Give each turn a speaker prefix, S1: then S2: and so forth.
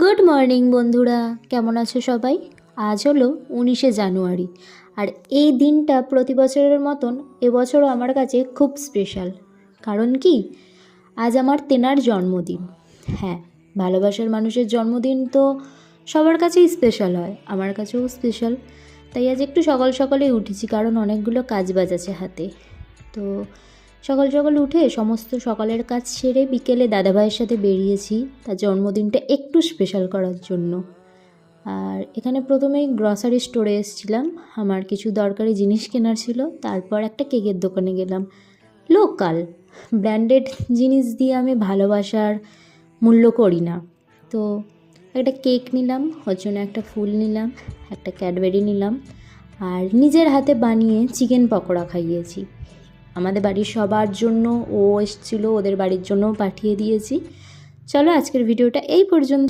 S1: Good morning বন্ধুরা, কেমন আছো সবাই? আজ হলো 19শে জানুয়ারি, আর এই দিনটা প্রতি বছরের মতন এবছরও আমার কাছে খুব স্পেশাল। কারণ কি, আজ আমার তেনার জন্মদিন। হ্যাঁ, ভালোবাসার মানুষের জন্মদিন তো সবার কাছেই স্পেশাল হয়, আমার কাছেও স্পেশাল। তাই আজ একটু সকাল সকালেই উঠেছি, কারণ অনেকগুলো কাজ বাজ আছে হাতে। তো সকাল সকাল উঠে সমস্ত সকালের কাজ সেরে বিকেলে দাদাভাইয়ের সাথে বেরিয়েছি তার জন্মদিনটা একটু স্পেশাল করার জন্য। আর এখানে প্রথমেই গ্রসারি স্টোরে এসেছিলাম, আমার কিছু দরকারি জিনিস কেনার ছিল। তারপর একটা কেকের দোকানে গেলাম। লোকাল ব্র্যান্ডেড জিনিস দিয়ে আমি ভালোবাসার মূল্য করি না। তো একটা কেক নিলাম, ওর জন্য একটা ফুল নিলাম, একটা ক্যাডবেরি নিলাম, আর নিজের হাতে বানিয়ে চিকেন পকোড়া খাইয়েছি আমাদের বাড়ির সবার জন্য। ও এসেছিলো, ওদের বাড়ির জন্যও পাঠিয়ে দিয়েছি। চলো আজকের ভিডিওটা এই পর্যন্ত।